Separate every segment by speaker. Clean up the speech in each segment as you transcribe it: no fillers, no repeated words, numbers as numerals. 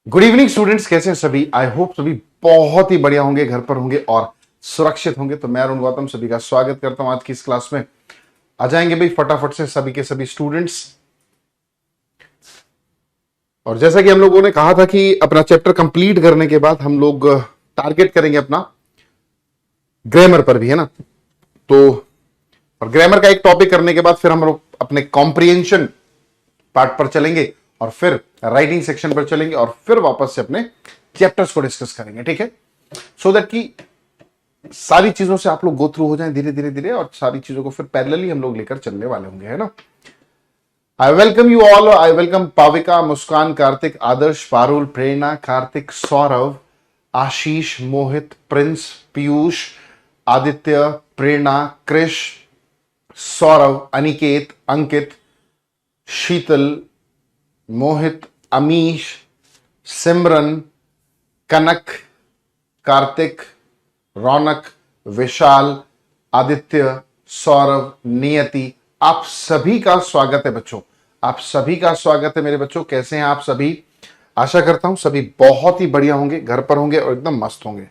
Speaker 1: Good evening students, कैसे हैं सभी। आई होप सभी बहुत ही बढ़िया होंगे, घर पर होंगे और सुरक्षित होंगे। तो मैं अरुण गौतम सभी का स्वागत करता हूं आज की इस क्लास में। आ जाएंगे भाई फटाफट से सभी के सभी स्टूडेंट्स। और जैसा कि हम लोगों ने कहा था कि अपना चैप्टर कंप्लीट करने के बाद हम लोग टारगेट करेंगे अपना ग्रामर पर भी, है ना। तो और ग्रामर का एक टॉपिक करने के बाद फिर हम लोग अपने कॉम्प्रिहेंशन पार्ट पर चलेंगे और फिर राइटिंग सेक्शन पर चलेंगे और फिर वापस से अपने चैप्टर्स को डिस्कस करेंगे, ठीक है। सो दैट कि सारी चीजों से आप लोग गो थ्रू हो जाएं धीरे धीरे धीरे और सारी चीजों को फिर पैरेलली हम लोग लेकर चलने वाले होंगे, है ना। I welcome you all. I welcome Pavika, Muskan, Kartik, Adarsh, Parul, Prerna, Kartik, Saurabh, Ashish, Mohit, Prince, Piyush, Aditya, Prerna, Krish, Saurabh, Aniket, Ankit, Sheetal, Mohit, Amish, Simran, Kanak, Kartik, Raunak, Vishal, Aditya, Saurabh, Niyati, आप सभी का स्वागत है बच्चों। आप सभी का स्वागत है मेरे बच्चों। कैसे हैं आप सभी। आशा करता हूं सभी बहुत ही बढ़िया होंगे, घर पर होंगे और एकदम मस्त होंगे।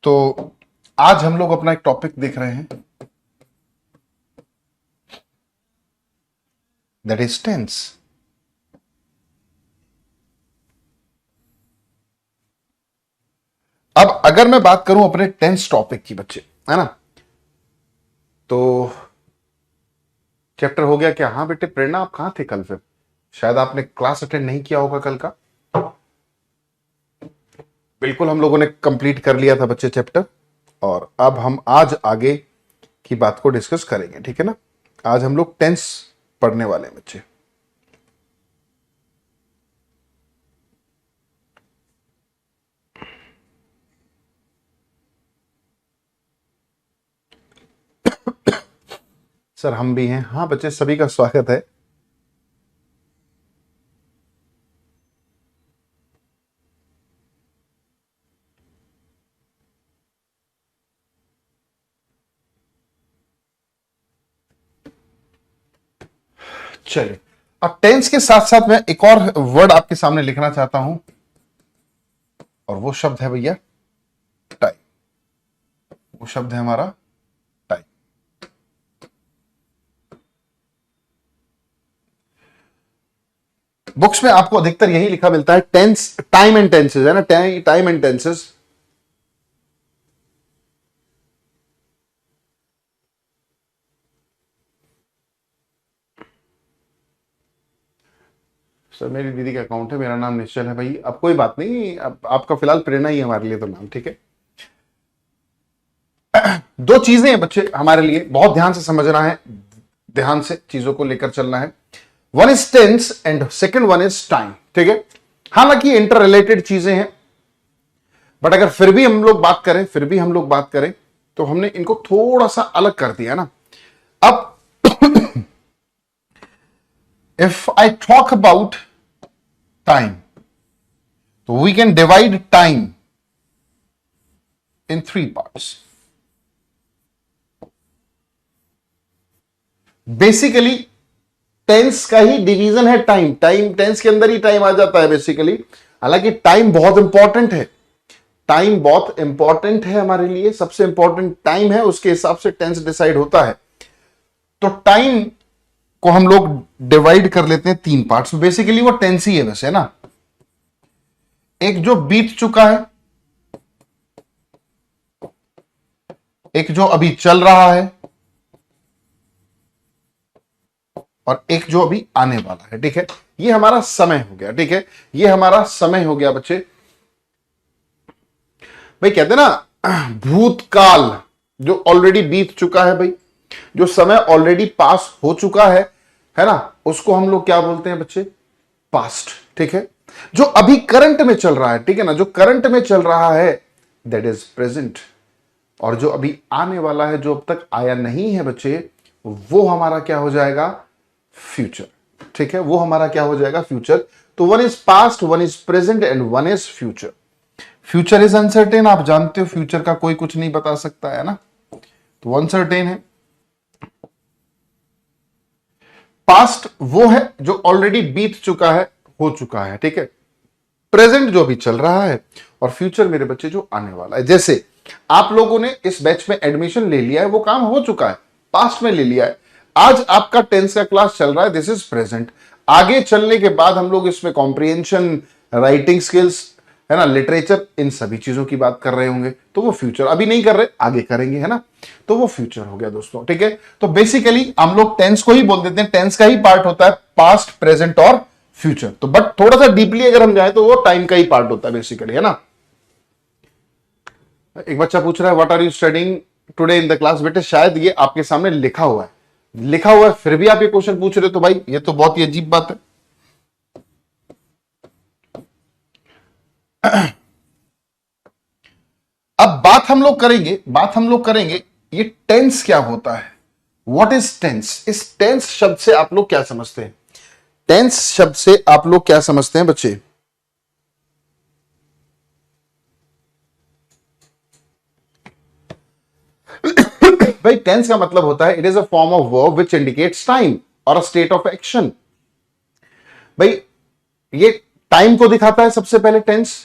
Speaker 1: तो आज हम लोग अपना एक टॉपिक देख रहे हैं, दैट इज टेंस। अब अगर मैं बात करूं अपने टेंस टॉपिक की बच्चे, है ना, तो चैप्टर हो गया क्या। हाँ बेटे प्रेरणा, आप कहां थे कल। फिर शायद आपने क्लास अटेंड नहीं किया होगा कल का। बिल्कुल हम लोगों ने कंप्लीट कर लिया था बच्चे चैप्टर, और अब हम आज आगे की बात को डिस्कस करेंगे, ठीक है ना। आज हम लोग टेंस पढ़ने वाले हैं बच्चे। सर हम भी हैं। हाँ बच्चे, सभी का स्वागत है। चलिए, अब टेंस के साथ साथ मैं एक और वर्ड आपके सामने लिखना चाहता हूं, और वो शब्द है भैया टाइम। वो शब्द है हमारा टाइम। बुक्स में आपको अधिकतर यही लिखा मिलता है टेंस, टाइम एंड टेंसेस, है ना। Time and tenses. सर मेरी दीदी का अकाउंट है, मेरा नाम निश्चल है भाई। अब कोई बात नहीं, अब आपका फिलहाल प्रेरणा ही है हमारे लिए तो नाम, ठीक है। दो चीजें हैं बच्चे हमारे लिए, बहुत ध्यान से समझना है, ध्यान से चीजों को लेकर चलना है। One is tense and second one is time, ठीक है। हालांकि इंटर रिलेटेड चीजें हैं, बट अगर फिर भी हम लोग बात करें तो हमने इनको थोड़ा सा अलग कर दिया ना। अब if I talk about time, तो we can divide time in 3 parts. Basically tense का ही डिवीजन है टाइम। टेंस के अंदर ही टाइम आ जाता है बेसिकली। हालांकि टाइम बहुत इंपॉर्टेंट है, टाइम बहुत इंपॉर्टेंट है हमारे लिए। सबसे इंपॉर्टेंट टाइम है, उसके हिसाब से टेंस डिसाइड होता है। तो टाइम को हम लोग डिवाइड कर लेते हैं 3 पार्ट्स में। बेसिकली वो टेंस ही है वैसे, ना। एक जो बीत चुका है, एक जो अभी चल रहा है, और एक जो अभी आने वाला है, ठीक है। ये हमारा समय हो गया, ठीक है। ये हमारा समय हो गया बच्चे। भाई कहते हैं ना, भूतकाल जो ऑलरेडी बीत चुका है भाई, जो समय ऑलरेडी पास हो चुका है ना, उसको हम लोग क्या बोलते हैं बच्चे, पास्ट, ठीक है। जो अभी करंट में चल रहा है, ठीक है ना, जो करंट में चल रहा है दैट इज प्रेजेंट। और जो अभी आने वाला है, जो अब तक आया नहीं है बच्चे, वो हमारा क्या हो जाएगा, फ्यूचर, ठीक है, वो हमारा क्या हो जाएगा, फ्यूचर। तो one is past, one is present and one is future. Future is uncertain, आप जानते हो फ्यूचर का कोई कुछ नहीं बता सकता है ना, तो अनसर्टेन है। पास्ट वो है जो ऑलरेडी बीत चुका है, हो चुका है, ठीक है। प्रेजेंट जो भी चल रहा है, और फ्यूचर मेरे बच्चे जो आने वाला है। जैसे आप लोगों ने इस बैच में एडमिशन ले लिया है, वो काम हो चुका है, पास्ट में ले लिया है। आज आपका 10th का क्लास चल रहा है, दिस इज प्रेजेंट। आगे चलने के बाद हम लोग इसमें कॉम्प्रिहेंशन, राइटिंग स्किल्स, है ना, लिटरेचर, इन सभी चीजों की बात कर रहे होंगे, तो वो फ्यूचर। अभी नहीं कर रहे, आगे करेंगे, है ना, तो वो फ्यूचर हो गया दोस्तों, ठीक है। तो बेसिकली हम लोग टेंस को ही बोल देते हैं, टेंस का ही पार्ट होता है पास्ट, प्रेजेंट और फ्यूचर। तो बट थोड़ा सा डीपली अगर हम जाए तो वो टाइम का ही पार्ट होता है बेसिकली, है ना। एक बच्चा पूछ रहा है what are you studying today in the class. बेटे शायद ये आपके सामने लिखा हुआ है, लिखा हुआ है, फिर भी आप ये क्वेश्चन पूछ रहे हो, तो भाई ये तो बहुत ही अजीब बात है। अब बात हम लोग करेंगे ये टेंस क्या होता है, व्हाट इज टेंस। इस टेंस शब्द से आप लोग क्या समझते हैं, टेंस शब्द से आप लोग क्या समझते हैं बच्चे। भाई टेंस का मतलब होता है it is a form of verb which indicates time और अ स्टेट ऑफ एक्शन। भाई ये टाइम को दिखाता है सबसे पहले टेंस,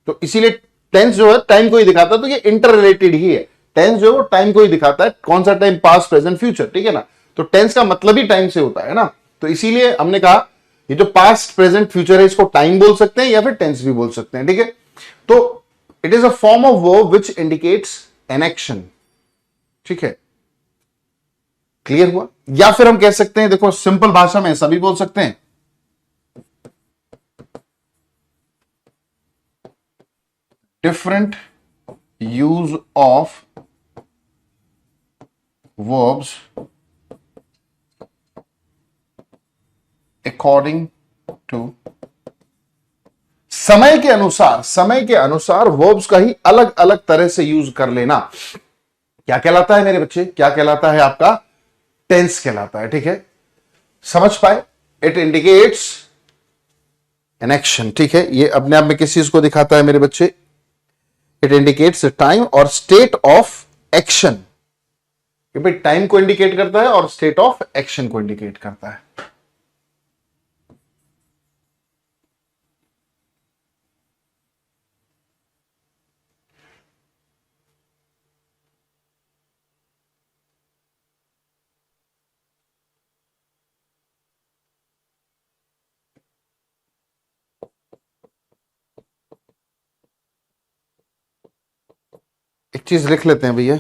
Speaker 1: तो इसीलिए टेंस जो है टाइम को ही दिखाता है, तो ये इंटर रिलेटेड ही है। टेंस जो है टाइम को ही दिखाता है, कौन सा टाइम, पास्ट, प्रेजेंट, फ्यूचर, ठीक है ना। तो टेंस का मतलब ही टाइम से होता है ना, तो इसीलिए हमने कहा ये जो पास्ट, प्रेजेंट, फ्यूचर है, इसको टाइम बोल सकते हैं या फिर टेंस भी बोल सकते हैं, ठीक है। तो it is a form of verb which indicates an action, ठीक है, क्लियर हुआ। या फिर हम कह सकते हैं, देखो सिंपल भाषा में सभी बोल सकते हैं, different use of verbs according to, समय के अनुसार वर्ब्स का ही अलग अलग तरह से यूज कर लेना क्या कहलाता है मेरे बच्चे, क्या कहलाता है आपका, टेंस कहलाता है, ठीक है। समझ पाए, इट इंडिकेट्स एन एक्शन, ठीक है। ये अपने आप में किस चीज को दिखाता है मेरे बच्चे, इट इंडिकेट्स टाइम और स्टेट ऑफ एक्शन। भाई टाइम को इंडिकेट करता है और स्टेट ऑफ एक्शन को इंडिकेट करता है। एक चीज लिख लेते हैं भैया,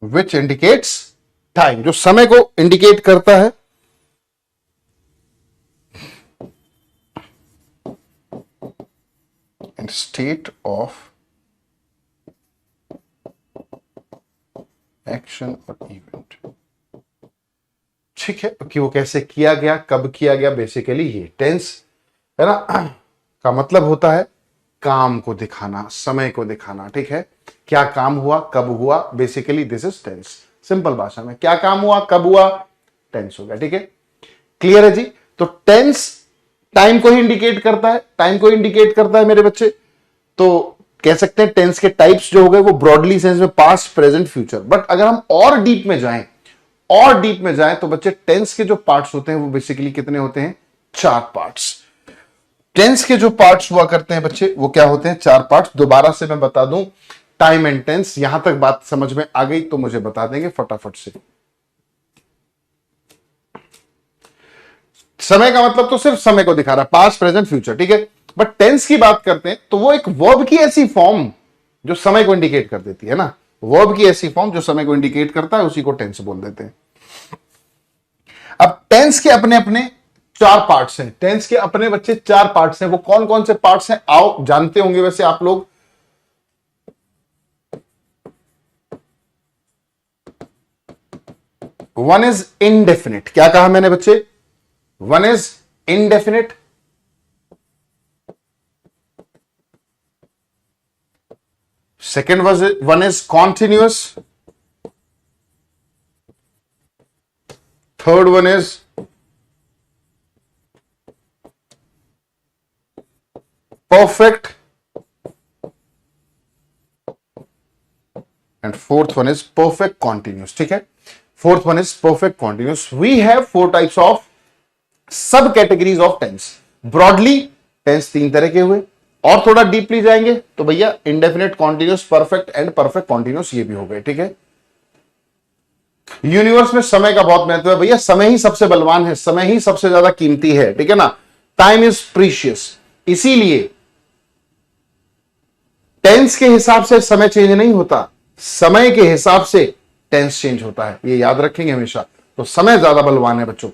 Speaker 1: विच इंडिकेट्स टाइम, जो समय को इंडिकेट करता है, एंड स्टेट ऑफ एक्शन और इवेंट, ठीक है, कि वो कैसे किया गया, कब किया गया। बेसिकली ये टेंस है ना, का मतलब होता है काम को दिखाना, समय को दिखाना, ठीक है। क्या काम हुआ, कब हुआ, basically this is tense. Simple भाषा में क्या काम हुआ, कब हुआ, टेंस हो गया, ठीक है। क्लियर है जी। तो टेंस टाइम को ही इंडिकेट करता है, टाइम को इंडिकेट करता है मेरे बच्चे। तो कह सकते हैं टेंस के टाइप्स जो हो गए वो ब्रॉडली सेंस में पास्ट, प्रेजेंट, फ्यूचर। बट अगर हम और डीप में जाएं तो बच्चे टेंस के जो पार्ट्स होते हैं वो बेसिकली कितने होते हैं, 4 पार्ट्स। टेंस के जो पार्ट्स हुआ करते हैं बच्चे वो क्या होते हैं, 4 पार्ट्स। दोबारा से मैं बता दूं, टाइम एंड टेंस, यहां तक बात समझ में आ गई तो मुझे बता देंगे फटाफट से। समय का मतलब तो सिर्फ समय को दिखा रहा है, पास्ट, प्रेजेंट, फ्यूचर, ठीक है। बट टेंस की बात करते हैं तो वो एक वर्ब की ऐसी फॉर्म जो समय को इंडिकेट कर देती है ना, वर्ब की ऐसी फॉर्म जो समय को इंडिकेट करता है, उसी को टेंस बोल देते हैं। अब टेंस के अपने अपने 4 पार्ट्स हैं, टेंस के अपने बच्चे 4 पार्ट्स हैं। वो कौन कौन से पार्ट्स हैं, आओ जानते होंगे वैसे आप लोग। One is indefinite. क्या कहा मैंने बच्चे? One is indefinite, second one is continuous, third one is perfect, and fourth one is perfect continuous. ठीक है, fourth one is perfect continuous. We have four types of sub categories of tense. Broadly tense तीन तरह के हुए, और थोड़ा deeply जाएंगे तो भैया indefinite, continuous, perfect and perfect continuous ये भी हो गए। ठीक है, यूनिवर्स में समय का बहुत महत्व है भैया, समय ही सबसे बलवान है, समय ही सबसे ज्यादा कीमती है। ठीक है ना, टाइम इज प्रीशियस। इसीलिए टेंस के हिसाब से समय चेंज नहीं होता, समय के हिसाब से टेंस चेंज होता है, ये याद रखेंगे हमेशा। तो समय ज्यादा बलवान है बच्चों।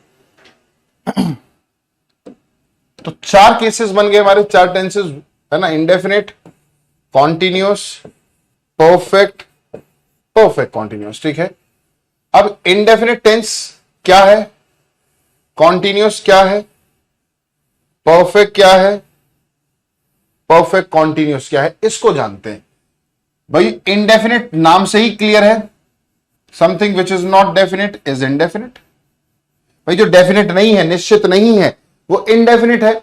Speaker 1: तो चार केसेस बन गए हमारे, चार टेंसेस है ना, indefinite, continuous, perfect, perfect continuous. ठीक है, अब इंडेफिनिट टेंस क्या है, कॉन्टिन्यूअस क्या है, परफेक्ट क्या है, परफेक्ट कॉन्टिन्यूअस क्या है, इसको जानते हैं भाई। इंडेफिनिट नाम से ही क्लियर है, something which is not definite is indefinite. भाई जो डेफिनिट नहीं है, निश्चित नहीं है, वो इंडेफिनिट है।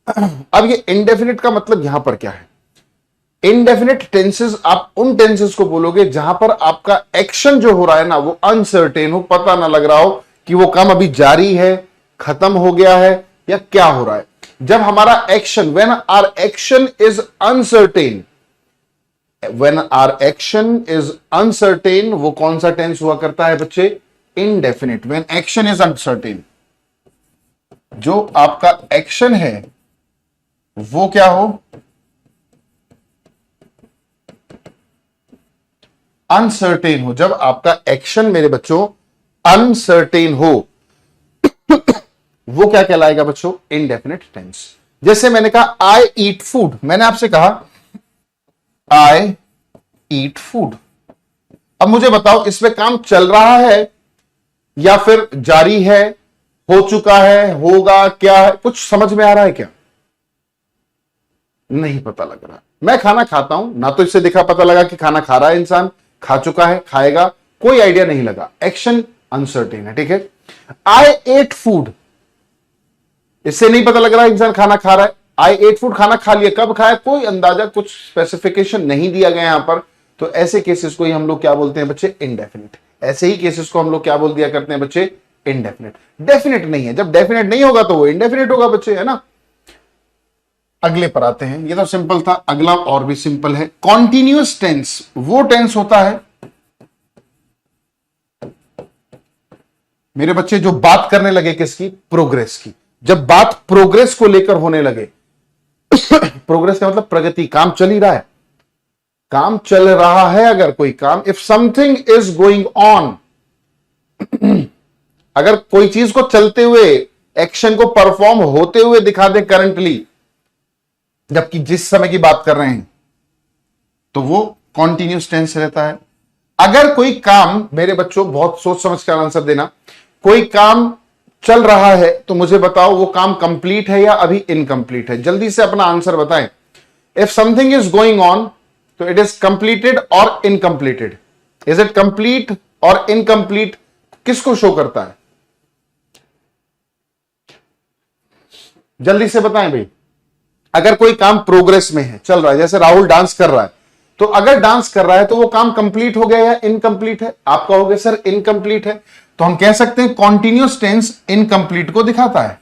Speaker 1: अब ये इंडेफिनिट का मतलब यहां पर क्या है? इंडेफिनिट टेंसेस, आप उन टेंसेस को बोलोगे जहां पर आपका एक्शन जो हो रहा है ना वो अनसर्टेन हो, पता ना लग रहा हो कि वो काम अभी जारी है, खत्म हो गया है या क्या हो रहा है। जब हमारा action, when our action is uncertain, when our action is uncertain, वो कौन सा टेंस हुआ करता है बच्चे? Indefinite. When action is uncertain, जो आपका एक्शन है वो क्या हो? अनसर्टेन हो। जब आपका एक्शन मेरे बच्चों अनसर्टेन हो वो क्या कहलाएगा बच्चों? Indefinite tense. जैसे मैंने कहा आई ईट फूड, मैंने आपसे कहा आई ईट फूड। अब मुझे बताओ इसमें काम चल रहा है या फिर जारी है, हो चुका है, होगा, क्या है? कुछ समझ में आ रहा है क्या? नहीं पता लग रहा। मैं खाना खाता हूं ना, तो इससे दिखा पता लगा कि खाना खा रहा है इंसान, खा चुका है, खाएगा, कोई आइडिया नहीं लगा, एक्शन अनसर्टेन है। ठीक है, आई एट फूड, इससे नहीं पता लग रहा इंसान खाना खा रहा है। आई एट फूड, खाना खा लिया, कब खाया कोई अंदाजा, कुछ स्पेसिफिकेशन नहीं दिया गया यहां पर। तो ऐसे केसेस को ही हम लोग क्या बोलते हैं बच्चे? इंडेफिनिट। ऐसे ही केसेस को हम लोग क्या बोल दिया करते हैं बच्चे? इंडेफिनिट। डेफिनेट नहीं है, जब डेफिनेट नहीं होगा तो वो इंडेफिनिट होगा बच्चे, है ना। अगले पर आते हैं, ये तो सिंपल था, अगला और भी सिंपल है। कॉन्टिन्यूअस टेंस वो टेंस होता है मेरे बच्चे जो बात करने लगे किसकी? प्रोग्रेस की। जब बात प्रोग्रेस को लेकर होने लगे प्रोग्रेस का मतलब प्रगति, काम चल ही रहा है, काम चल रहा है। अगर कोई काम, if something is going on, अगर कोई चीज को चलते हुए, एक्शन को परफॉर्म होते हुए दिखा दे करंटली, जबकि जिस समय की बात कर रहे हैं, तो वो कॉन्टिन्यूअस टेंस रहता है। अगर कोई काम, मेरे बच्चों बहुत सोच समझ कर आंसर देना, कोई काम चल रहा है तो मुझे बताओ वो काम कंप्लीट है या अभी इनकम्प्लीट है? जल्दी से अपना आंसर बताएं। If something is going on तो इट इज कंप्लीटेड और इनकम्प्लीटेड। इज इट कंप्लीट और इनकम्प्लीट किसको शो करता है? जल्दी से बताएं भाई। अगर कोई काम प्रोग्रेस में है, चल रहा है, जैसे राहुल डांस कर रहा है, तो अगर डांस कर रहा है तो वो काम कंप्लीट हो गया या इनकम्प्लीट है? आपका हो गया सर इनकम्प्लीट है, तो हम कह सकते हैं कॉन्टिन्यूअस टेंस इनकम्प्लीट को दिखाता है।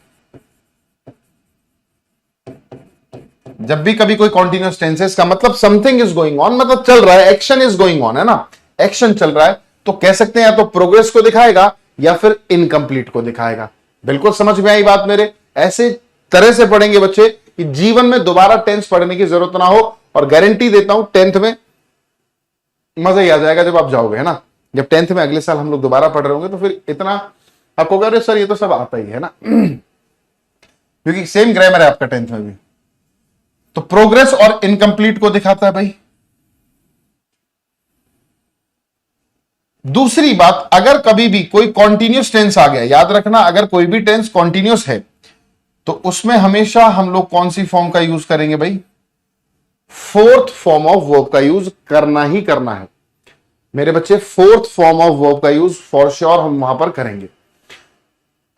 Speaker 1: जब भी कभी कोई कॉन्टिन्यूअस टेंस है, इसका मतलब समथिंग इज गोइंग ऑन, मतलब चल रहा है, एक्शन इज गोइंग ऑन, है ना, एक्शन चल रहा है, तो कह सकते हैं या तो प्रोग्रेस को दिखाएगा या फिर इनकम्प्लीट को दिखाएगा। बिल्कुल समझ में आई बात मेरे? ऐसे तरह से पढ़ेंगे बच्चे कि जीवन में दोबारा टेंस पढ़ने की जरूरत ना हो, और गारंटी देता हूं 10th में मजा ही आ जाएगा जब आप जाओगे, है ना। जब 10th में अगले साल हम लोग दोबारा पढ़ रहे होंगे तो फिर इतना आपको कह रहे सर ये तो सब आता ही है ना क्योंकि सेम ग्रामर है आपका 10th में भी। तो प्रोग्रेस और इनकम्प्लीट को दिखाता है भाई। दूसरी बात, अगर कभी भी कोई कॉन्टिन्यूस टेंस आ गया, याद रखना अगर कोई भी टेंस कॉन्टिन्यूस है तो उसमें हमेशा हम लोग कौन सी फॉर्म का यूज करेंगे भाई? फोर्थ फॉर्म ऑफ वर्ब का यूज करना ही करना है मेरे बच्चे। फोर्थ फॉर्म ऑफ वर्ब का यूज फॉर श्योर हम वहां पर करेंगे।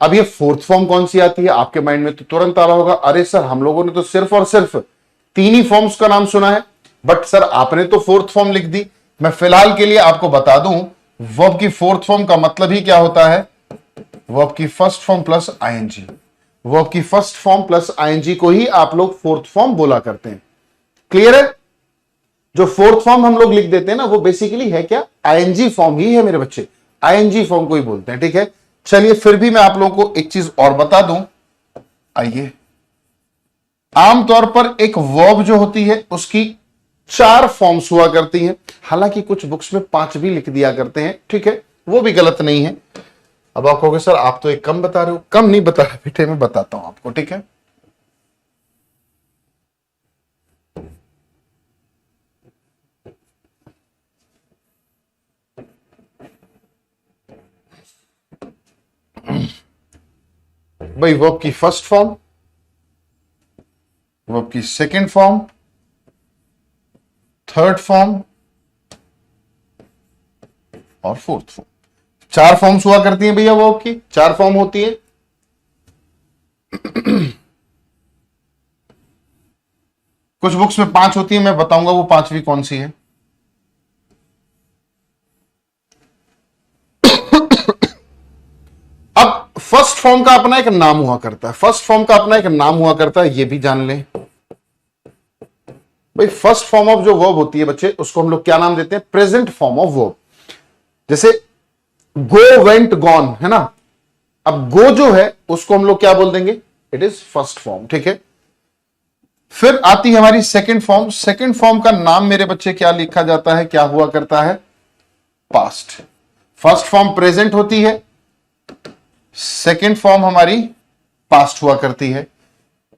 Speaker 1: अब ये फोर्थ फॉर्म कौन सी आती है आपके माइंड में तो तुरंत आ रहा होगा, अरे सर हम लोगों ने तो सिर्फ और सिर्फ तीन ही फॉर्म्स का नाम सुना है, बट सर आपने तो फोर्थ फॉर्म लिख दी। मैं फिलहाल के लिए आपको बता दूं, वर्ब की फोर्थ फॉर्म का मतलब ही क्या होता है? वर्ब की first form plus I N G. Verb की फर्स्ट फॉर्म प्लस आईएनजी को ही आप लोग फोर्थ फॉर्म बोला करते हैं। क्लियर है? जो फोर्थ फॉर्म हम लोग लिख देते हैं ना, वो बेसिकली है क्या? आईएनजी फॉर्म ही है मेरे बच्चे, आईएनजी फॉर्म को ही बोलते हैं। ठीक है, चलिए फिर भी मैं आप लोगों को एक चीज और बता दूं। आइए, आमतौर पर एक वर्ब जो होती है उसकी चार फॉर्म्स हुआ करती हैं, हालांकि कुछ बुक्स में 5 भी लिख दिया करते हैं। ठीक है, वो भी गलत नहीं है। अब आप कहोगे सर आप तो एक कम बता रहे हो। कम नहीं बता रहा बेटे, मैं बताता हूं आपको। ठीक है, भाई वर्ब की फर्स्ट फॉर्म, वर्ब की सेकेंड फॉर्म, थर्ड फॉर्म और फोर्थ फॉर्म। चार फॉर्म्स हुआ करती हैं भैया, वर्ब की चार फॉर्म होती है। कुछ बुक्स में 5 होती है, मैं बताऊंगा वो 5वीं कौन सी है। अब फर्स्ट फॉर्म का अपना एक नाम हुआ करता है, फर्स्ट फॉर्म का अपना एक नाम हुआ करता है, ये भी जान लें भाई। फर्स्ट फॉर्म ऑफ जो वर्ब होती है बच्चे, उसको हम लोग क्या नाम देते हैं? Present form of verb. जैसे गो, वेंट, गॉन है ना। अब गो जो है उसको हम लोग क्या बोल देंगे? It is first form. ठीक है, फिर आती है हमारी सेकंड फॉर्म। सेकंड फॉर्म का नाम मेरे बच्चे क्या लिखा जाता है, क्या हुआ करता है? पास्ट। फर्स्ट फॉर्म प्रेजेंट होती है, सेकंड फॉर्म हमारी पास्ट हुआ करती है।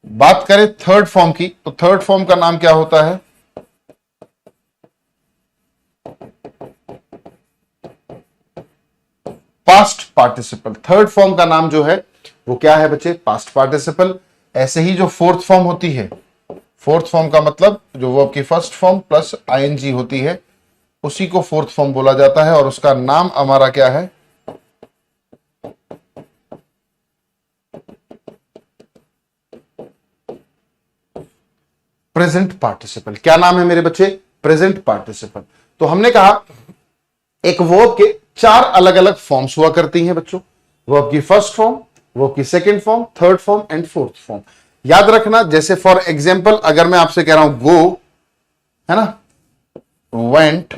Speaker 1: बात करें थर्ड फॉर्म की, तो थर्ड फॉर्म का नाम क्या होता है? Past participle. थर्ड फॉर्म का नाम जो है वो क्या है बच्चे? Past participle. ऐसे ही जो फोर्थ फॉर्म होती है, फोर्थ फॉर्म का मतलब जो वर्ब की फर्स्ट फॉर्म प्लस आईएनजी होती है, उसी को फोर्थ फॉर्म बोला जाता है और उसका नाम हमारा क्या है? Present participle. क्या नाम है मेरे बच्चे? Present participle. तो हमने कहा एक वर्ब के 4 अलग अलग फॉर्म्स हुआ करती हैं बच्चों। वर्ब की फर्स्ट फॉर्म, वर्ब की second form, third form and fourth form. याद रखना, जैसे फॉर एग्जांपल अगर मैं आपसे कह रहा हूं गो, है ना, went,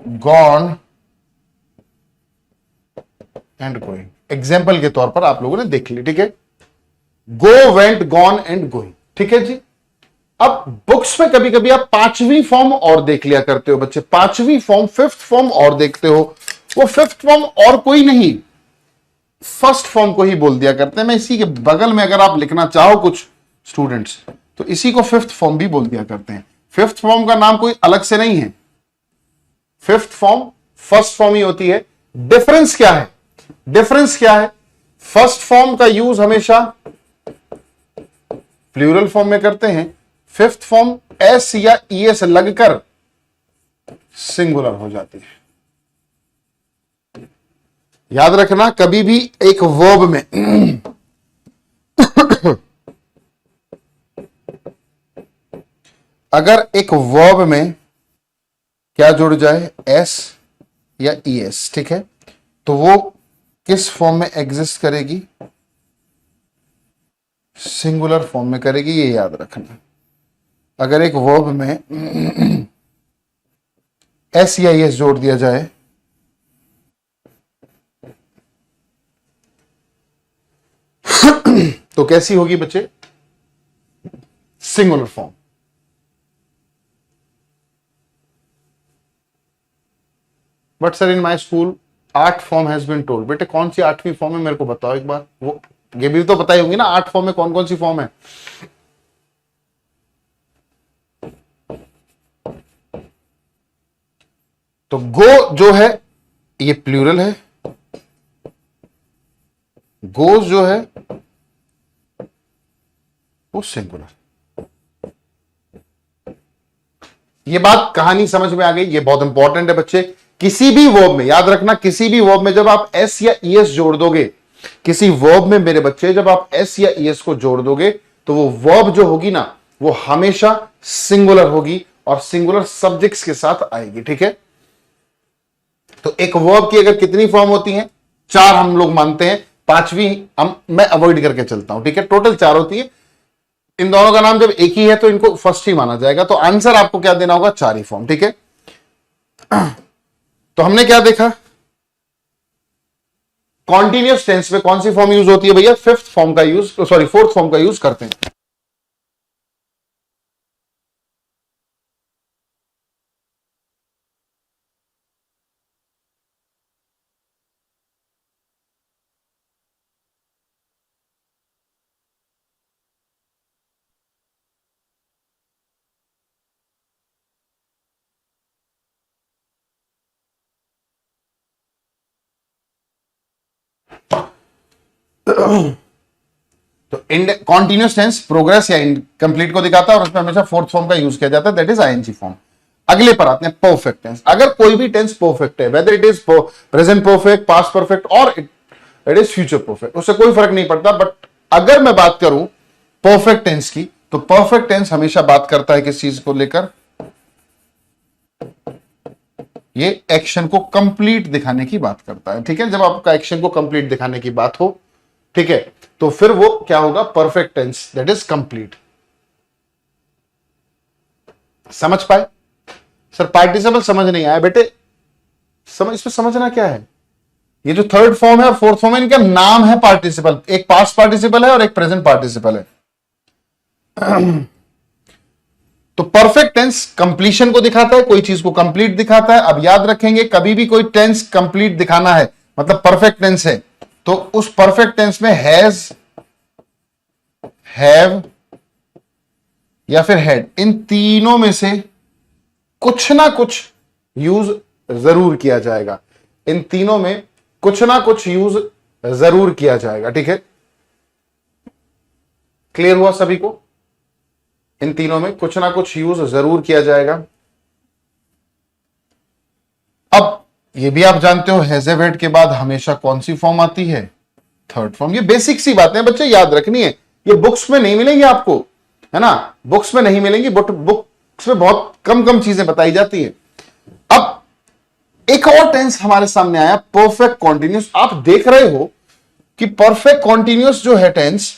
Speaker 1: gone and going, example के तौर पर आप लोगों ने देख ली। ठीक है, गो, वेंट, गॉन एंड गोइंग। ठीक है जी। अब बुक्स में कभी कभी आप 5वीं फॉर्म और देख लिया करते हो बच्चे, 5वीं फॉर्म, फिफ्थ फॉर्म और देखते हो। वो फिफ्थ फॉर्म और कोई नहीं, फर्स्ट फॉर्म को ही बोल दिया करते हैं। मैं इसी के बगल में अगर आप लिखना चाहो कुछ स्टूडेंट्स, तो इसी को फिफ्थ फॉर्म भी बोल दिया करते हैं। फिफ्थ फॉर्म का नाम कोई अलग से नहीं है, फिफ्थ फॉर्म फर्स्ट फॉर्म ही होती है। डिफरेंस क्या है? डिफरेंस क्या है? फर्स्ट फॉर्म का यूज हमेशा प्लूरल फॉर्म में करते हैं, फिफ्थ फॉर्म एस या ईएस लगकर सिंगुलर हो जाती है। याद रखना, कभी भी एक वर्ब में अगर एक वर्ब में क्या जुड़ जाए, एस या ईएस, ठीक है, तो वो किस फॉर्म में एग्जिस्ट करेगी? सिंगुलर फॉर्म में करेगी, ये याद रखना। अगर एक वर्ब में एस या ईएस जोड़ दिया जाए तो कैसी होगी बच्चे? Singular form. But sir in my school 8 form has been told. बेटे कौन सी 8वीं फॉर्म है मेरे को बताओ एक बार। वो ये भी तो पता ही होंगी ना 8 फॉर्म में कौन कौन सी फॉर्म है। तो गो जो है ये प्लूरल है, गोज जो है वो सिंगुलर। ये बात कहानी समझ में आ गई? ये बहुत इंपॉर्टेंट है बच्चे। किसी भी वर्ब में याद रखना, किसी भी वर्ब में जब आप एस या ईएस जोड़ दोगे, किसी वर्ब में मेरे बच्चे जब आप एस या ईएस को जोड़ दोगे तो वो वर्ब जो होगी ना वो हमेशा सिंगुलर होगी और सिंगुलर सब्जेक्ट्स के साथ आएगी। ठीक है, तो एक वर्ब की अगर कितनी फॉर्म होती हैं? 4 हम लोग मानते हैं, 5वीं मैं अवॉइड करके चलता हूं। ठीक है, टोटल 4 होती है। इन दोनों का नाम जब एक ही है तो इनको फर्स्ट ही माना जाएगा, तो आंसर आपको क्या देना होगा? 4 ही फॉर्म। ठीक है, तो हमने क्या देखा? कॉन्टिन्यूअस टेंस में कौन सी फॉर्म यूज होती है भैया? फोर्थ फॉर्म का यूज करते हैं। तो कॉन्टिन्यूअस टेंस प्रोग्रेस या कंप्लीट को दिखाता है और उसमें हमेशा फोर्थ फॉर्म का यूज किया जाता है, दैट इज आईएनजी फॉर्म। अगले पर आते हैं परफेक्ट टेंस। अगर कोई भी टेंस परफेक्ट है, whether it is present perfect, past perfect और इट इज फ्यूचर परफेक्ट, उससे कोई फर्क नहीं पड़ता। बट अगर मैं बात करूं परफेक्ट टेंस की, तो परफेक्ट टेंस हमेशा बात करता है किस चीज को लेकर? ये एक्शन को कंप्लीट दिखाने की बात करता है। ठीक है, जब आपका एक्शन को कंप्लीट दिखाने की बात हो, ठीक है, तो फिर वो क्या होगा? Perfect tense, that is complete. समझ पाए? सर पार्टिसिपल समझ नहीं आया बेटे, इसमें समझना क्या है? ये जो थर्ड फॉर्म है और फोर्थ फॉर्म है, इनका नाम है पार्टिसिपल। एक पास्ट पार्टिसिपल है और एक प्रेजेंट पार्टिसिपल है। तो परफेक्ट टेंस कंप्लीशन को दिखाता है, कोई चीज को कंप्लीट दिखाता है। अब याद रखेंगे, कभी भी कोई टेंस कंप्लीट दिखाना है, मतलब परफेक्ट टेंस है, तो उस परफेक्ट टेंस में हैज, हैव या फिर हैड, इन तीनों में से कुछ ना कुछ यूज जरूर किया जाएगा। इन तीनों में कुछ ना कुछ यूज जरूर किया जाएगा। ठीक है, क्लियर हुआ सभी को? इन तीनों में कुछ ना कुछ यूज जरूर किया जाएगा। अब ये भी आप जानते हो, हैज हैव हैड के बाद हमेशा कौन सी फॉर्म आती है? Third form. ये बेसिक सी बातें बच्चे याद रखनी है, ये बुक्स में नहीं मिलेंगी आपको, है ना? बुक्स में नहीं मिलेंगी, बट बुक्स में बहुत कम चीजें बताई जाती है। अब एक और टेंस हमारे सामने आया, परफेक्ट कॉन्टिन्यूस। आप देख रहे हो कि परफेक्ट कॉन्टिन्यूस जो है टेंस,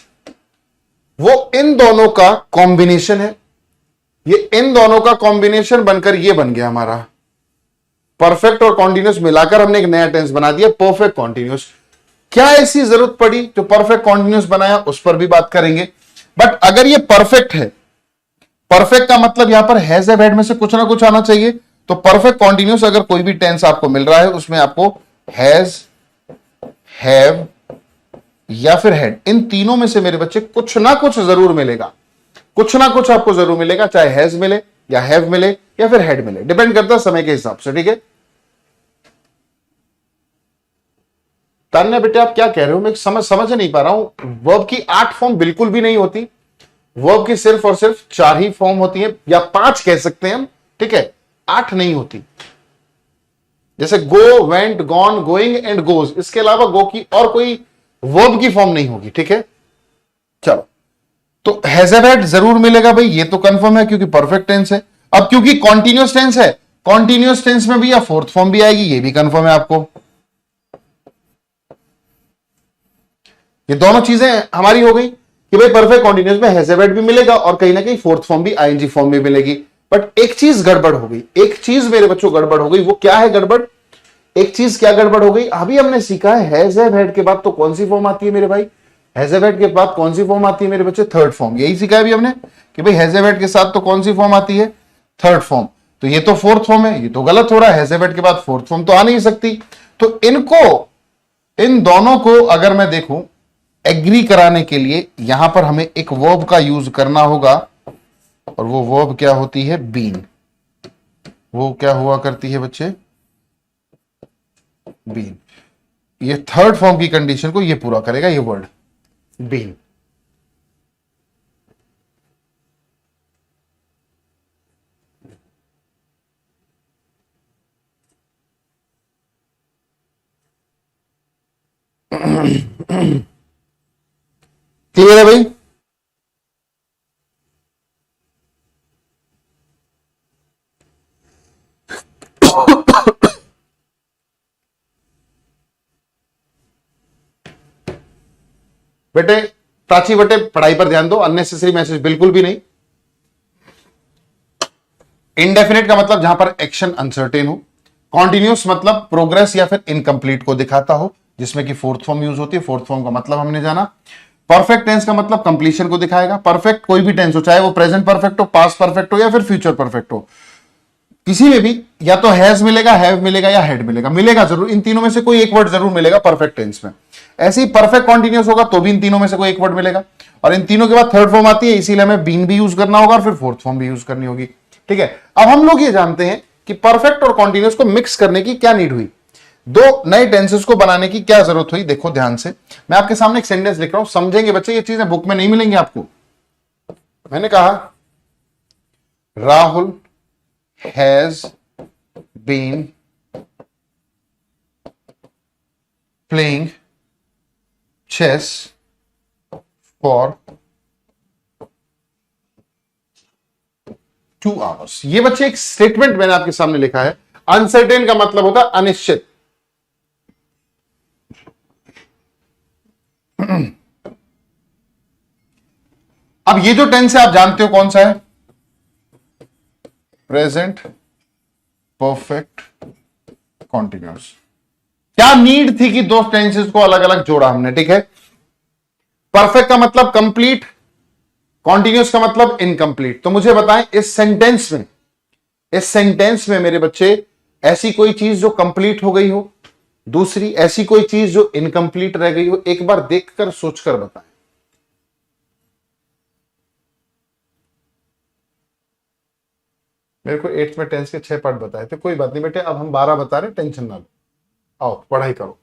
Speaker 1: वो इन दोनों का कॉम्बिनेशन है। ये इन दोनों का कॉम्बिनेशन बनकर ये बन गया हमारा परफेक्ट और कॉन्टिन्यूस मिलाकर हमने एक नया टेंस बना दिया, परफेक्ट कॉन्टिन्यूस। क्या ऐसी जरूरत पड़ी जो परफेक्ट कॉन्टिन्यूस बनाया? उस पर भी बात करेंगे। बट अगर ये परफेक्ट है, परफेक्ट का मतलब यहां पर हैज हैव हैड में से कुछ ना कुछ आना चाहिए। तो परफेक्ट कॉन्टिन्यूस अगर कोई भी टेंस आपको मिल रहा है, उसमें आपको हैज, हैव या फिर हैड, इन तीनों में से मेरे बच्चे कुछ ना कुछ जरूर मिलेगा। कुछ ना कुछ आपको जरूर मिलेगा, चाहे हैज मिले या हैव मिले या फिर हैड मिले, डिपेंड करता है समय के हिसाब से। ठीक है, तान्या बेटे आप क्या कह रहे हो? मैं समझ नहीं पा रहा हूं। वर्ब की 8 फॉर्म बिल्कुल भी नहीं होती, वर्ब की सिर्फ और सिर्फ 4 ही फॉर्म होती है, या 5 कह सकते हैं हम। ठीक है, 8 नहीं होती। जैसे go, went, gone, going and goes, इसके अलावा गो की और कोई वर्ब की फॉर्म नहीं होगी। ठीक है, चलो, तो हैज हैव हैड जरूर मिलेगा भाई, ये तो कंफर्म है क्योंकि परफेक्ट टेंस है। अब क्योंकि कॉन्टिन्यूअस टेंस है, कॉन्टिन्यूअस टेंस में भी या फोर्थ फॉर्म भी आएगी, ये भी कंफर्म है आपको। ये दोनों चीजें हमारी हो गई कि भाई परफेक्ट कॉन्टिन्यूअस में हैज हैव हैड भी मिलेगा और कहीं ना कहीं फोर्थ फॉर्म भी, आईएनजी फॉर्म भी मिलेगी। बट एक चीज गड़बड़ हो गई, एक चीज मेरे बच्चों गड़बड़ हो गई। वो क्या है गड़बड़? एक चीज क्या गड़बड़ हो गई? अभी हमने सीखा है हैज हैव हैड के बाद तो कौन सी फॉर्म आती है मेरे भाई? हैज हैव हैड के बाद कौन सी फॉर्म आती है मेरे बच्चे? Third form. यही सीखा है अभी हमने कि भाई हैज हैव हैड के साथ तो कौन सी फॉर्म आती है? Third form. तो ये तो फोर्थ फॉर्म है, ये तो गलत हो रहा है। हैज हैव हैड के बाद फोर्थ फॉर्म तो आ नहीं सकती। तो इनको, इन दोनों को अगर मैं देखूं एग्री कराने के लिए, यहां पर हमें एक वर्ब का यूज करना होगा, और वो वर्ब क्या होती है? बीन। वो क्या हुआ करती है बच्चे? बीन। ये थर्ड फॉर्म की कंडीशन को ये पूरा करेगा, ये वर्ड बीन। क्लियर है भाई? बेटे प्राची बेटे पढ़ाई पर ध्यान दो, अननेसेसरी मैसेज बिल्कुल भी नहीं। इंडेफिनिट का मतलब जहां पर एक्शन अनसर्टेन हो, कॉन्टिन्यूस मतलब प्रोग्रेस या फिर इनकम्प्लीट को दिखाता हो, जिसमें कि फोर्थ फॉर्म यूज होती है। फोर्थ फॉर्म का मतलब हमने जाना। परफेक्ट टेंस का मतलब कंप्लीशन को दिखाएगा। परफेक्ट कोई भी टेंस हो, चाहे वो प्रेजेंट परफेक्ट हो, पास्ट परफेक्ट हो या फिर फ्यूचर परफेक्ट हो, किसी में भी या तो हैज मिलेगा, हैव मिलेगा या हैड मिलेगा, मिलेगा जरूर। इन तीनों में से कोई एक वर्ड जरूर मिलेगा परफेक्ट टेंस में। ऐसे ही परफेक्ट कॉन्टिन्यूस होगा तो भी इन तीनों में से कोई एक वर्ड मिलेगा, और इन तीनों के बाद थर्ड फॉर्म आती है, इसीलिए हमें बीन भी यूज करना होगा और फिर फोर्थ फॉर्म भी यूज करनी होगी। ठीक है, अब हम लोग ये जानते हैं कि परफेक्ट और कॉन्टिन्यूस को मिक्स करने की क्या नीड हुई, दो नए टेंसेस को बनाने की क्या जरूरत हुई। देखो ध्यान से, मैं आपके सामने एक सेंटेंस लिख रहा हूं, समझेंगे बच्चे, ये चीजें बुक में नहीं मिलेंगी आपको। मैंने कहा Rahul has been playing chess for 2 hours। ये बच्चे एक स्टेटमेंट मैंने आपके सामने लिखा है। अनसर्टेन का मतलब होता है अनिश्चित। अब ये जो टेंस है आप जानते हो कौन सा है, प्रेजेंट परफेक्ट कॉन्टिन्यूअस। क्या नीड थी कि दो टेंसेस को अलग अलग जोड़ा हमने। ठीक है, परफेक्ट का मतलब कंप्लीट, कॉन्टिन्यूअस का मतलब इनकम्प्लीट। तो मुझे बताएं इस सेंटेंस में मेरे बच्चे ऐसी कोई चीज जो कंप्लीट हो गई हो, दूसरी ऐसी कोई चीज जो इनकम्प्लीट रह गई हो, एक बार देखकर सोचकर बताएं। मेरे को 8th में टेंस के 6 पार्ट बताए थे, कोई बात नहीं बेटे, अब हम 12 बता रहे, टेंशन ना लो, आओ पढ़ाई करो।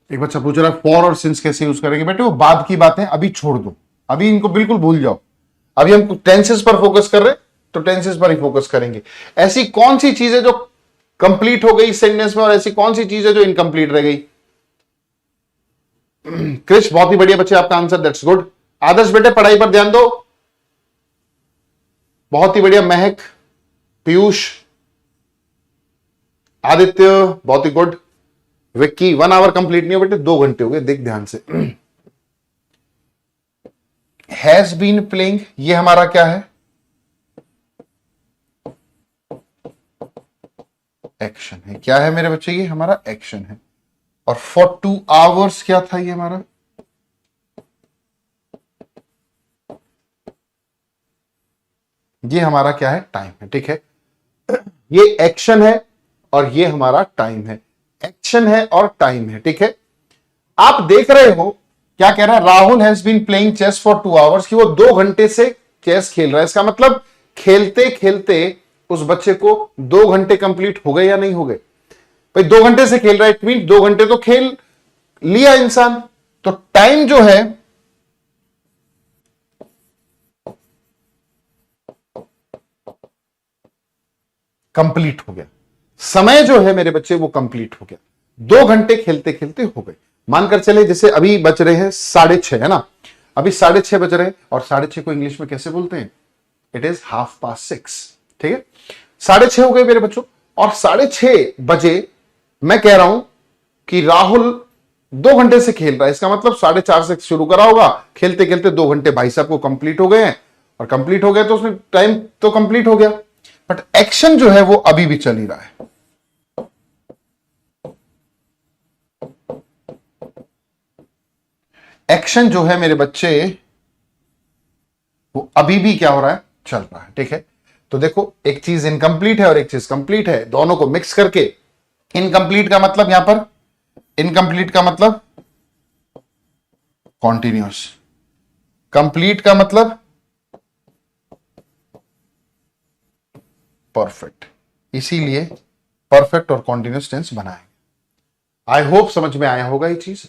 Speaker 1: एक बच्चा पूछ रहा है फॉर और सिंस कैसे यूज करेंगे। बेटे वो बाद की बातें अभी छोड़ दो, अभी इनको बिल्कुल भूल जाओ। अभी हम टेंसेस पर फोकस कर रहे हैं तो टेंसेस पर ही फोकस करेंगे। ऐसी कौन सी चीज है जो कंप्लीट हो गई सेंटेंस में और ऐसी कौन सी चीज है जो इनकम्प्लीट रह गई। क्रिश बहुत ही बढ़िया बच्चे आपका आंसर, दैट्स गुड। आदर्श बेटे पढ़ाई पर ध्यान दो, बहुत ही बढ़िया। महक, पीयूष, आदित्य बहुत ही गुड। विक्की 1 आवर कंप्लीट नहीं हो बेटे, 2 घंटे हो गए, देख ध्यान से। हैज बीन प्लेइंग, ये हमारा क्या है, एक्शन है। क्या है मेरे बच्चे, ये हमारा एक्शन है। और फॉर 2 आवर्स क्या था, ये हमारा क्या है, टाइम है। ठीक है, ये एक्शन है और ये हमारा टाइम है। एक्शन है और टाइम है। ठीक है, आप देख रहे हो क्या कह रहा है, Rahul has been playing chess for 2 hours, कि वो 2 घंटे से चेस खेल रहा है। इसका मतलब खेलते खेलते उस बच्चे को 2 घंटे कंप्लीट हो गए या नहीं हो गए। भाई 2 घंटे से खेल रहा है, इट मीन 2 घंटे तो खेल लिया इंसान। तो टाइम जो है कंप्लीट हो गया, समय जो है मेरे बच्चे वो कंप्लीट हो गया। 2 घंटे खेलते खेलते हो गए। मानकर चले जैसे अभी बज रहे हैं 6:30, है ना, अभी 6:30 बज रहे हैं, और 6:30 को इंग्लिश में कैसे बोलते हैं, इट इज 6:30। ठीक है, 6:30 हो गए मेरे बच्चों, और 6:30 बजे मैं कह रहा हूं कि राहुल 2 घंटे से खेल रहा है। इसका मतलब 4:30 से शुरू करा होगा, खेलते खेलते 2 घंटे भाई साहब को कंप्लीट हो गए हैं, और कंप्लीट हो गया तो उसमें टाइम तो कंप्लीट हो गया, बट एक्शन जो है वो अभी भी चल ही रहा है। एक्शन जो है मेरे बच्चे वो अभी भी क्या हो रहा है, चल रहा है। ठीक है, तो देखो एक चीज इनकम्प्लीट है और एक चीज कंप्लीट है, दोनों को मिक्स करके इनकम्प्लीट का मतलब यहां पर, इनकम्प्लीट का मतलब कॉन्टिन्यूस, कंप्लीट का मतलब परफेक्ट, इसीलिए परफेक्ट और कॉन्टिन्यूस टेंस बनाएंगे। आई होप समझ में आया होगा ये चीज,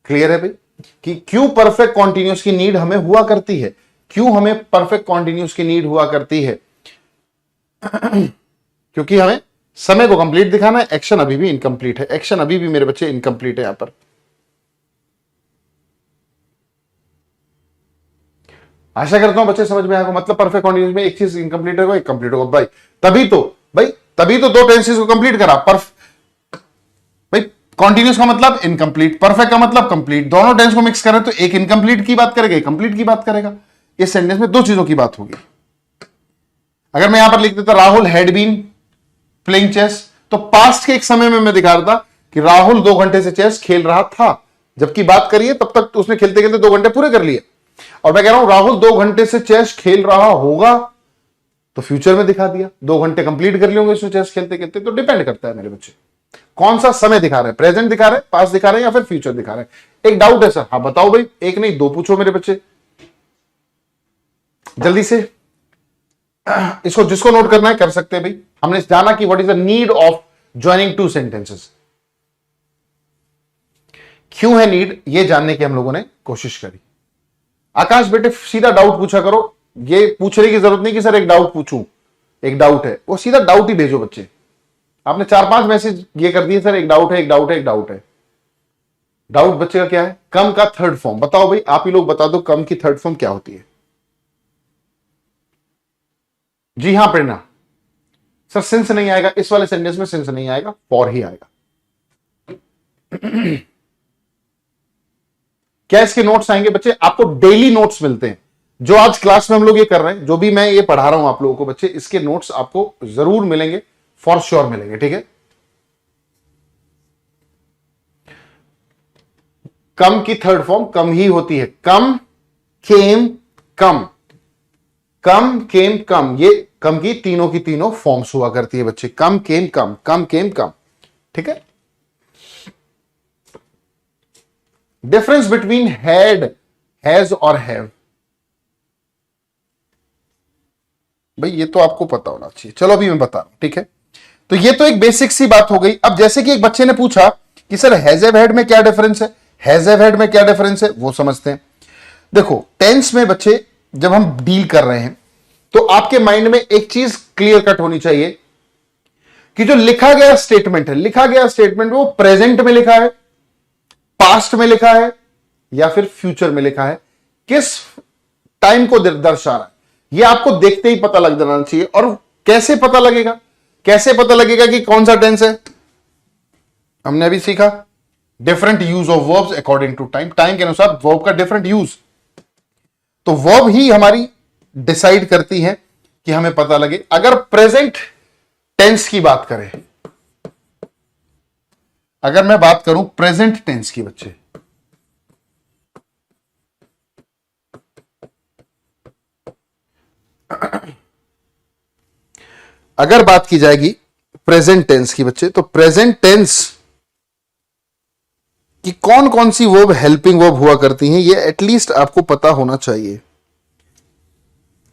Speaker 1: क्लियर है भाई कि क्यों परफेक्ट कॉन्टिन्यूस की नीड हमें हुआ करती है, क्यों हमें परफेक्ट कॉन्टिन्यूस की नीड हुआ करती है। क्योंकि हमें समय को कंप्लीट दिखाना है, एक्शन अभी भी इनकम्प्लीट है, एक्शन अभी भी मेरे बच्चे इनकम्प्लीट है यहां पर। आशा करता हूं बच्चे समझ में आएगा, मतलब परफेक्ट कॉन्टिन्यूस में एक चीज इनकम्प्लीट होगा एक कंप्लीट होगा भाई, तभी तो दो टेंसेस को कंप्लीट करा। भाई कॉन्टिन्यूस का मतलब इनकम्प्लीट, परफेक्ट का मतलब कंप्लीट, दोनों टेंस को मिक्स करें तो एक इनकम्प्लीट की बात करेगा एक कंप्लीट की बात करेगा। इस सेंटेंस में दो चीजों की बात होगी। अगर मैं यहां पर लिख देता Rahul had been playing chess, तो पास्ट के एक समय में मैं दिखा रहा था कि राहुल 2 घंटे से चेस खेल रहा था, जबकि बात करिए तब तक तो उसने खेलते खेलते 2 घंटे पूरे कर लिए। और मैं कह रहा हूं राहुल 2 घंटे से चेस खेल रहा होगा, तो फ्यूचर में दिखा दिया 2 घंटे कंप्लीट कर लिए होंगे उसने चेस खेलते खेलते। तो डिपेंड करता है मेरे बच्चे कौन सा समय दिखा रहे हैं, प्रेजेंट दिखा रहे हैं, पास्ट दिखा रहे हैं या फिर फ्यूचर दिखा रहे हैं। एक डाउट है सर, हाँ बताओ भाई, एक नहीं दो पूछो मेरे बच्चे जल्दी से। इसको जिसको नोट करना है कर सकते हैं भाई। हमने जाना कि what is the need of joining 2 sentences, क्यों है नीड ये जानने की हम लोगों ने कोशिश करी। आकाश बेटे सीधा डाउट पूछा करो, ये पूछने की जरूरत नहीं कि सर एक डाउट पूछूं, एक डाउट है, वो सीधा डाउट ही भेजो बच्चे। आपने 4-5 मैसेज ये कर दिए सर एक डाउट है एक डाउट है एक डाउट है। डाउट बच्चे का क्या है? कम का थर्ड फॉर्म बताओ भाई, आप ही लोग बता दो कम की थर्ड फॉर्म क्या होती है। जी हां प्रेरणा सर, सिंस नहीं आएगा इस वाले सेंटेंस में, सिंस नहीं आएगा, फॉर ही आएगा। क्या इसके नोट्स आएंगे बच्चे? आपको डेली नोट्स मिलते हैं, जो आज क्लास में हम लोग ये कर रहे हैं, जो भी मैं ये पढ़ा रहा हूं आप लोगों को बच्चे, इसके नोट्स आपको जरूर मिलेंगे, फॉर श्योर मिलेंगे, ठीक है। कम की थर्ड फॉर्म कम ही होती है, कम केम कम, कम केम कम, ये कम की तीनों फॉर्म्स हुआ करती है बच्चे, कम केम कम, कम केम कम, ठीक है। डिफरेंस बिटवीन हैड, हैज और हैव, भाई ये तो आपको पता होना चाहिए, चलो अभी मैं बता रहा हूं, ठीक है। तो ये तो एक बेसिक सी बात हो गई। अब जैसे कि एक बच्चे ने पूछा कि सर हैज हैव हैड में क्या डिफरेंस है, हैज हैव हैड में क्या डिफरेंस है, वो समझते हैं। देखो टेंस में बच्चे जब हम डील कर रहे हैं तो आपके माइंड में एक चीज क्लियर कट होनी चाहिए कि जो लिखा गया स्टेटमेंट है, लिखा गया स्टेटमेंट वो प्रेजेंट में लिखा है, पास्ट में लिखा है या फिर फ्यूचर में लिखा है, किस टाइम को दर्शा रहा है, ये आपको देखते ही पता लग जाना चाहिए। और कैसे पता लगेगा, कैसे पता लगेगा कि कौन सा टेंस है? हमने अभी सीखा different use of verbs according to time, time के अनुसार वर्ब का डिफरेंट यूज। तो वर्ब ही हमारी डिसाइड करती है कि हमें पता लगे। अगर प्रेजेंट टेंस की बात करें, अगर मैं बात करूं प्रेजेंट टेंस की बच्चे, अगर बात की जाएगी प्रेजेंट टेंस की बच्चे, तो प्रेजेंट टेंस कि कौन कौन सी वर्ब हेल्पिंग वर्ब हुआ करती हैं, ये एटलीस्ट आपको पता होना चाहिए,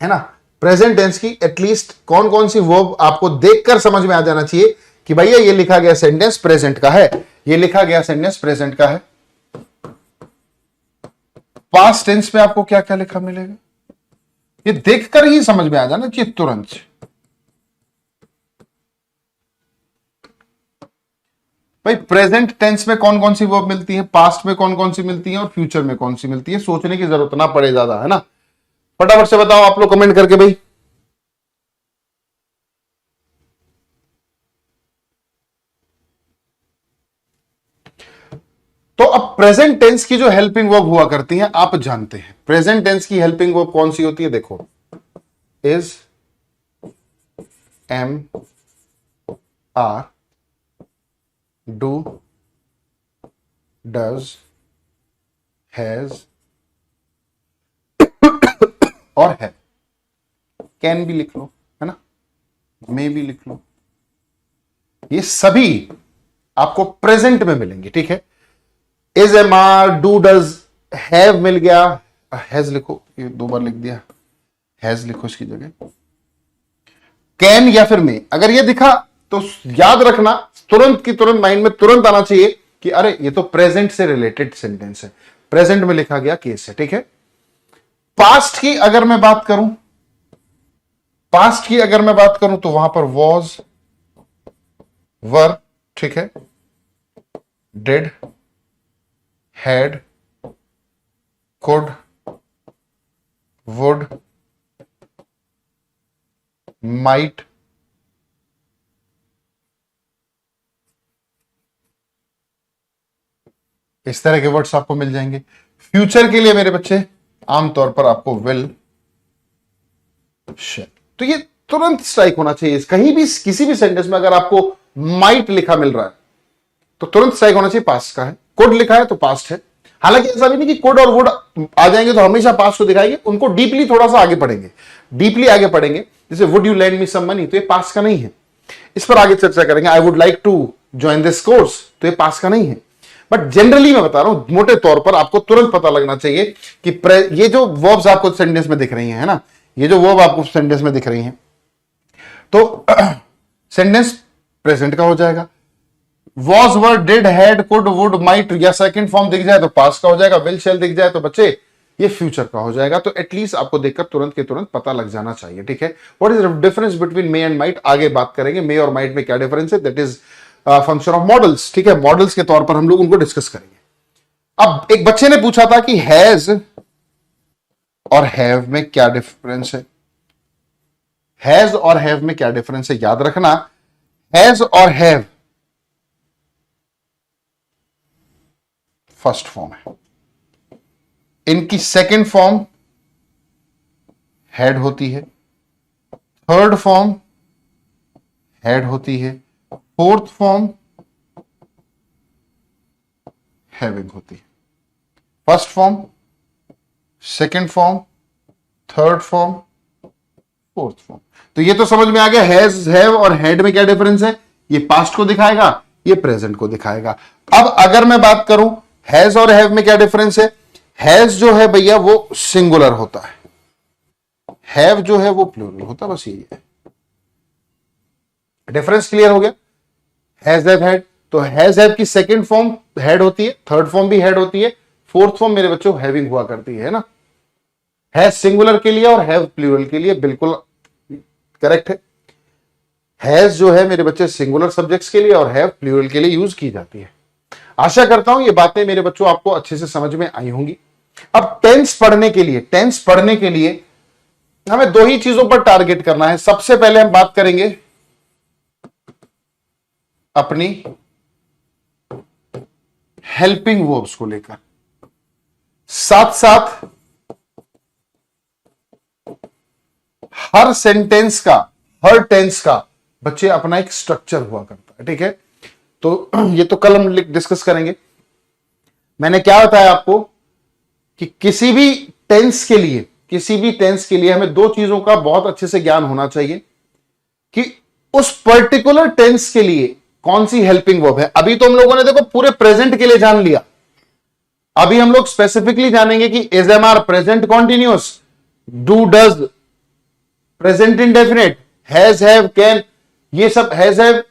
Speaker 1: है ना। प्रेजेंट टेंस की एटलीस्ट कौन कौन सी वर्ब आपको देखकर समझ में आ जाना चाहिए कि भैया ये लिखा गया सेंटेंस प्रेजेंट का है, ये लिखा गया सेंटेंस प्रेजेंट का है। पास्ट टेंस में आपको क्या क्या लिखा मिलेगा, ये देखकर ही समझ में आ जाना चाहिए तुरंत। भाई प्रेजेंट टेंस में कौन कौन सी वर्ब मिलती है, पास्ट में कौन कौन सी मिलती है और फ्यूचर में कौन सी मिलती है, सोचने की जरूरत ना पड़े ज्यादा, है ना। फटाफट से बताओ आप लोग कमेंट करके भाई। तो अब प्रेजेंट टेंस की जो हेल्पिंग वर्ब हुआ करती हैं आप जानते हैं, प्रेजेंट टेंस की हेल्पिंग वर्ब कौन सी होती है? देखो is, am, are, do, does, has और है, कैन भी लिख लो, है ना। मे भी लिख लो, ये सभी आपको प्रेजेंट में मिलेंगे, ठीक है। Is, am, are, do, does, have मिल गया, हैज लिखो, ये 2 बार लिख दिया, हैज लिखो इसकी जगह, कैन या फिर मे, अगर ये दिखा तो याद रखना, तुरंत की तुरंत माइंड में तुरंत आना चाहिए कि अरे ये तो प्रेजेंट से रिलेटेड सेंटेंस है, प्रेजेंट में लिखा गया केस है, ठीक है। पास्ट की अगर मैं बात करूं, पास्ट की अगर मैं बात करूं तो वहां पर वॉज, वर, ठीक है, did, had, could, would, might, इस तरह के वर्ड्स आपको मिल जाएंगे। फ्यूचर के लिए मेरे बच्चे आमतौर पर आपको विल, शैल, तो ये तुरंत स्ट्राइक होना चाहिए। कहीं भी किसी भी सेंटेंस में अगर आपको माइट लिखा मिल रहा है तो तुरंत स्ट्राइक होना चाहिए पास्ट का है। कुड लिखा है तो पास्ट है। हालांकि ऐसा भी नहीं कि कुड और वुड आ जाएंगे तो हमेशा पास्ट को दिखाएंगे, उनको डीपली थोड़ा सा आगे पढ़ेंगे, डीपली आगे पढ़ेंगे। जैसे would you lend me some money, तो ये पास्ट का नहीं है, इस पर आगे चर्चा करेंगे। I would like to join this course, तो ये पास्ट का नहीं है। बट जनरली मैं बता रहा हूं, मोटे तौर पर आपको तुरंत पता लगना चाहिए कि ये जो वर्ब्स आपको सेंटेंस में दिख रही हैं, है ना, ये जो वर्ब आपको सेंटेंस में दिख रही हैं, तो सेंटेंस प्रेजेंट का हो जाएगा। Was, were, did, had, could, would, might या सेकंड फॉर्म दिख जाए तो पास्ट का हो जाएगा। विल, शैल दिख जाए तो बच्चे ये फ्यूचर का हो जाएगा। तो एटलीस्ट आपको देखकर तुरंत के तुरंत पता लग जाना चाहिए, ठीक है। What is the difference between may and might, आगे बात करेंगे। मे और माइट में क्या डिफरेंस है, that is function of models, ठीक है। मॉडल्स के तौर पर हम लोग उनको डिस्कस करेंगे। अब एक बच्चे ने पूछा था कि हैज और हैव में क्या डिफरेंस है। हैज और हैव में क्या डिफरेंस है, याद रखना, हैज और हैव फर्स्ट फॉर्म है, इनकी सेकंड फॉर्म हैड होती है, थर्ड फॉर्म हैड होती है, फोर्थ फॉर्म हैविंग होती है। First form, second form, third form, fourth form. तो ये तो समझ में आ गया हैज, हैव और हैड में क्या डिफरेंस है। ये पास्ट को दिखाएगा, ये प्रेजेंट को दिखाएगा। अब अगर मैं बात करूं हैज और हैव में क्या डिफरेंस है, हैज जो है भैया वो सिंगुलर होता है, हैव जो है वो प्लूरल होता है, बस यही है डिफरेंस। क्लियर हो गया। हैज, हैव, हैड, तो हैज, हैव की सेकंड फॉर्म हैड होती है, थर्ड फॉर्म भी हैड होती है, फोर्थ फॉर्म मेरे बच्चों हैविंग हुआ करती है ना। हैज सिंगुलर के लिए और हैव प्लूरल के लिए बिल्कुल करेक्ट है। हैज जो है मेरे बच्चे सिंगुलर सब्जेक्ट्स के लिए और हैव प्लूरल के लिए यूज की जाती है। आशा करता हूं ये बातें मेरे बच्चों आपको अच्छे से समझ में आई होंगी। अब टेंस पढ़ने के लिए हमें 2 ही चीजों पर टारगेट करना है। सबसे पहले हम बात करेंगे अपनी हेल्पिंग वर्ब्स को लेकर, साथ साथ हर सेंटेंस का, हर टेंस का बच्चे अपना एक स्ट्रक्चर हुआ करता है, ठीक है। तो ये तो कल हम डिस्कस करेंगे। मैंने क्या बताया आपको कि किसी भी टेंस के लिए हमें 2 चीजों का बहुत अच्छे से ज्ञान होना चाहिए कि उस पर्टिकुलर टेंस के लिए कौन सी हेल्पिंग वर्ब है। अभी तो हम लोगों ने देखो पूरे प्रेजेंट के लिए जान लिया, अभी हम लोग स्पेसिफिकली जानेंगे कि is, am, are, present continuous, do, does, present indefinite, has, have, can, ये सब हैज, हैव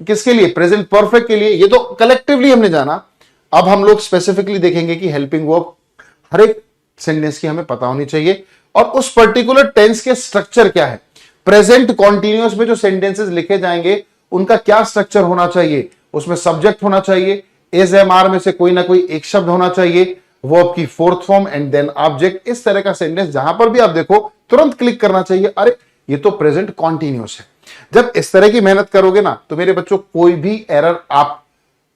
Speaker 1: किसके लिए, प्रेजेंट परफेक्ट के लिए। ये तो कलेक्टिवली हमने जाना। अब हम लोग स्पेसिफिकली देखेंगे कि हेल्पिंग वर्ब हर एक सेंटेंस की हमें पता होनी चाहिए और उस पर्टिकुलर टेंस के स्ट्रक्चर क्या है। प्रेजेंट कॉन्टिन्यूअस में जो सेंटेंसेस लिखे जाएंगे उनका क्या स्ट्रक्चर होना चाहिए, उसमें सब्जेक्ट होना चाहिए, इज, एम, आर में से कोई ना कोई एक शब्द होना चाहिए, वर्ब की fourth form and then object. इस तरह का सेंटेंस जहां पर भी आप देखो तुरंत क्लिक करना चाहिए, अरे ये तो प्रेजेंट कॉन्टिन्यूअस है। जब इस तरह की मेहनत करोगे ना तो मेरे बच्चों कोई भी एरर आप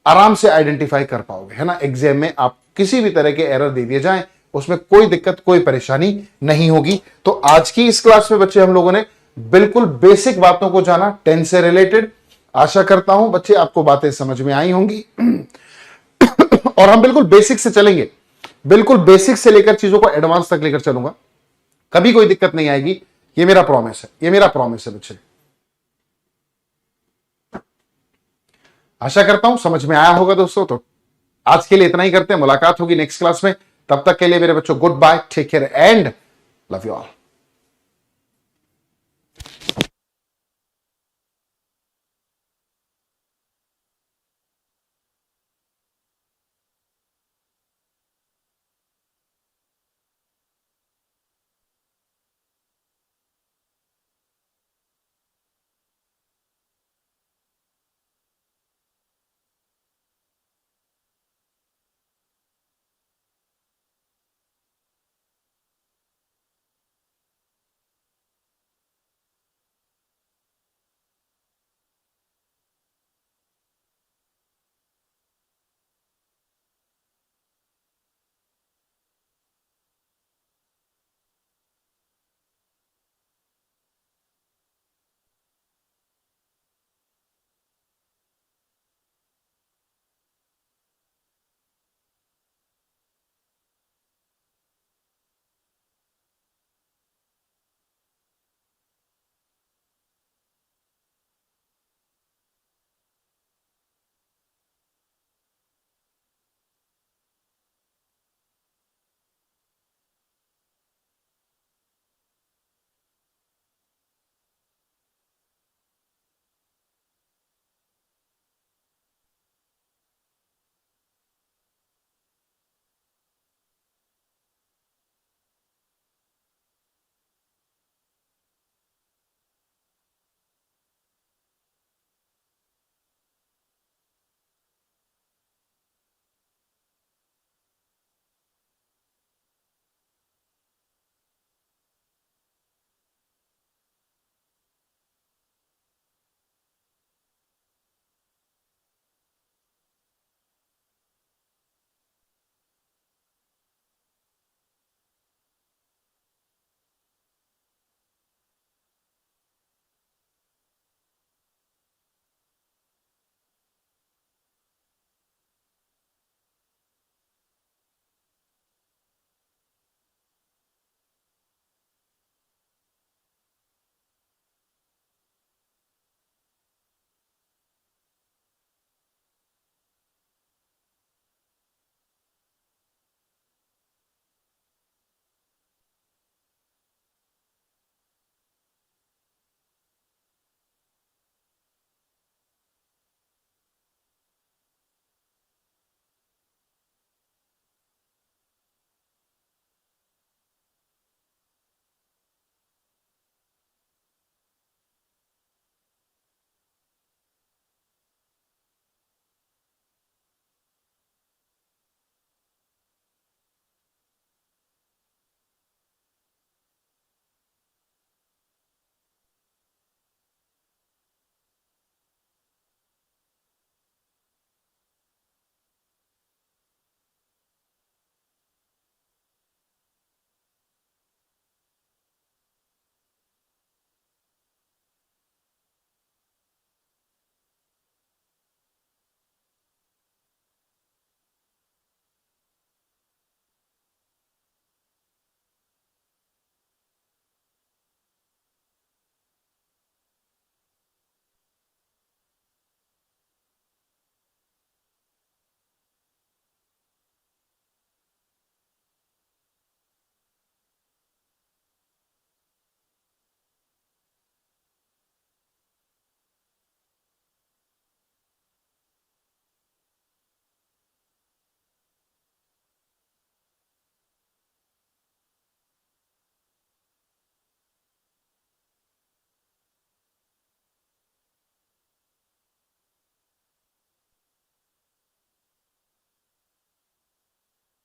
Speaker 1: आराम से आइडेंटिफाई कर पाओगे, है ना। एग्जाम में आप किसी भी तरह के एरर दे दिए जाएं उसमें कोई दिक्कत, कोई परेशानी नहीं होगी। तो आज की इस क्लास में बच्चे हम लोगों ने बिल्कुल बेसिक बातों को जाना टेंस से रिलेटेड। आशा करता हूं बच्चे आपको बातें समझ में आई होंगी और हम बिल्कुल बेसिक से चलेंगे, बिल्कुल बेसिक से लेकर चीजों को एडवांस तक लेकर चलूंगा, कभी कोई दिक्कत नहीं आएगी। ये मेरा प्रॉमिस है, ये मेरा प्रॉमिस है बच्चे। आशा करता हूं समझ में आया होगा दोस्तों। तो आज के लिए इतना ही करते हैं, मुलाकात होगी नेक्स्ट क्लास में। तब तक के लिए मेरे बच्चों good bye, take care and love you all.